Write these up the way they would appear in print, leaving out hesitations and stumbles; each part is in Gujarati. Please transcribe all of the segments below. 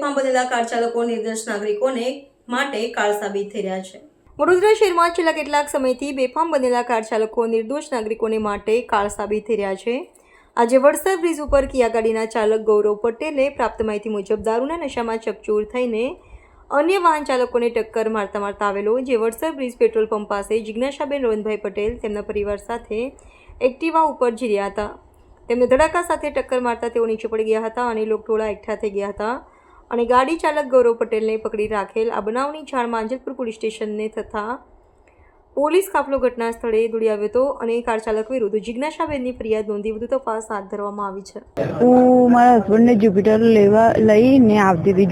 બેફામ બનેલા કાર ચાલકો નિર્દોષ નાગરિકોને માટે કાળ સાબિત થઈ રહ્યા છે। વડોદરા શહેરમાં છેલ્લા કેટલાક સમયથી બેફામ બનેલા કાર ચાલકો નિર્દોષ નાગરિકોને માટે કાળ સાબિત થઈ રહ્યા છે। આજે વડસર બ્રિજ ઉપર કિયા ગાડીના ચાલક ગૌરવ પટેલે પ્રાપ્ત માહિતી મુજબ દારૂના નશામાં ચકચૂર થઈને અન્ય વાહન ચાલકોને ટક્કર મારતા આવેલો, જે વડસર બ્રિજ પેટ્રોલ પંપ પાસે જિજ્ઞાસાબેન રોહનભાઈ પટેલ તેમના પરિવાર સાથે એક્ટિવા ઉપર જઈ રહ્યા હતા। તેમને ધડાકા સાથે ટક્કર મારતા તેઓ નીચે પડી ગયા હતા અને લોકટોળા એકઠા થઈ ગયા હતા અને ગાડી ચાલક ગૌરવ પટેલને પકડી રાખેલ। આ બનાવની જાણ માંજલપુર પોલીસ સ્ટેશનને થતાં પોલીસ કાફલો ઘટના સ્થળે દોડી આવ્યો હતો અને કાર ચાલક વિરુદ્ધ જિજ્ઞાસાબેનની ફરિયાદ નોંધી વધુ તપાસ હાથ ધરવામાં આવી છે। હું મારા હસબન્ડને જ્યુપિટર લઈને આવતી હતી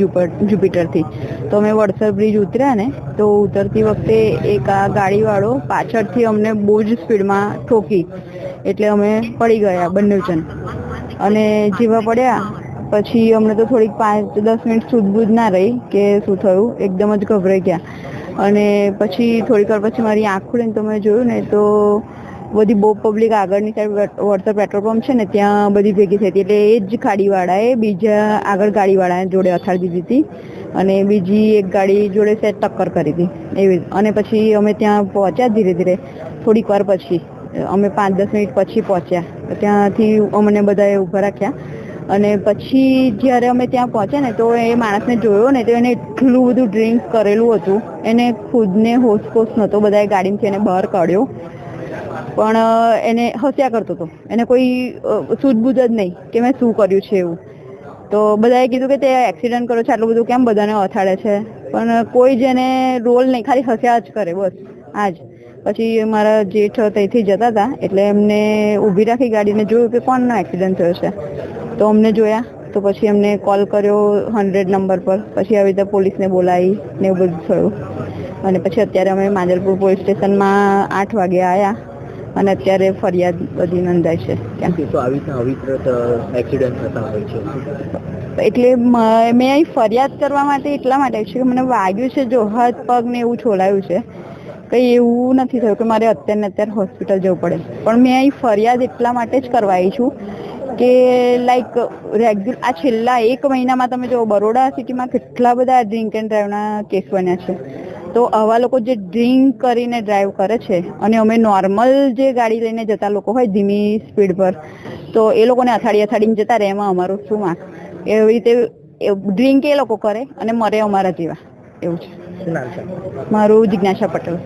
જ્યુપિટરથી, તો અમે વડસર બ્રિજ ઉતર્યા ને, તો ઉતરતી વખતે એક આ ગાડીવાળો પાછળથી અમને બહુ જ સ્પીડમાં ઠોકી, એટલે અમે પડી ગયા બંને જણ। અને જેવા પડ્યા પછી અમને તો થોડીક 5-10 મિનિટ સૂઝબૂઝ ના રહી કે શું થયું, એકદમ જ ગભરાઈ ગયા। અને પછી થોડીક વાર પછી મારી આંખ ખુલીને તો મેં જોયું ને તો બધી બહુ પબ્લિક આગળની સાઈડ વડસર પેટ્રોલ પંપ છે ને ત્યાં બધી ભેગી થઈ હતી, એટલે એ જ ગાડીવાળાએ બીજા આગળ ગાડીવાળા જોડે અથાડી દીધી હતી અને બીજી એક ગાડી જોડે સેટ ટક્કર કરી હતી એવી। અને પછી અમે ત્યાં પહોંચ્યા ધીરે ધીરે, થોડીક વાર પછી અમે 5-10 મિનિટ પછી પહોંચ્યા, ત્યાંથી અમને બધાએ ઊભા રાખ્યા। અને પછી જ્યારે અમે ત્યાં પહોંચ્યા ને તો એ માણસને જોયો ને તો એને એટલું બધું ડ્રિંક કરેલું હતું, એને ખુદને હોશપોશ નહોતો, બધાએ ગાડીમાંથી એને બહાર કાઢ્યો પણ એને હસ્યા કરતો હતો, એને કોઈ સૂઝબૂઝ જ નહીં કે મેં શું કર્યું છે એવું। તો બધાએ કીધું કે તે એક્સિડન્ટ કર્યો છે, આટલું બધું કેમ બધાને અથાડે છે, પણ કોઈ જ એને રોલ નહીં, ખાલી હસ્યા જ કરે બસ આ જ। પછી મારા જેઠ ત્યાંથી જતા હતા એટલે એમને ઊભી રાખી ગાડીને, જોયું કે કોણનો એક્સિડન્ટ થયો છે, તો અમને જોયા તો પછી એમને કોલ કર્યો 100 નંબર પર, પછી આવી રીતે પોલીસને બોલાવી ને એવું બધું થયું। અને પછી અત્યારે અમે માંજલપુર પોલીસ સ્ટેશનમાં 8 વાગે આવ્યા અને અત્યારે ફરિયાદ બધી નોંધાઈ છે એટલે મેં અહીં ફરિયાદ કરવા માટે એટલા માટે છે કે મને વાગ્યું છે, જો હાથ પગ ને એવું છોલાયું છે, કંઈ એવું નથી થયું કે મારે અત્યારે હોસ્પિટલ જવું પડે, પણ મેં અહીં ફરિયાદ એટલા માટે જ કરવા આવી છું કે લાઈક આ છેલ્લા 1 મહિનામાં તમે જો બરોડા સિટીમાં કેટલા બધા ડ્રિંક એન્ડ ડ્રાઈવના કેસ બન્યા છે, તો આવા લોકો જે ડ્રિંક કરીને ડ્રાઈવ કરે છે અને અમે નોર્મલ જે ગાડી લઈને જતા લોકો હોય ધીમી સ્પીડ પર, તો એ લોકોને અથાડીને જતા રહે, એમાં અમારું શું વાંક? એવી રીતે ડ્રિંક એ લોકો કરે અને મરે અમારા જેવા, એવું છે। મારું જિજ્ઞાસા પટેલ।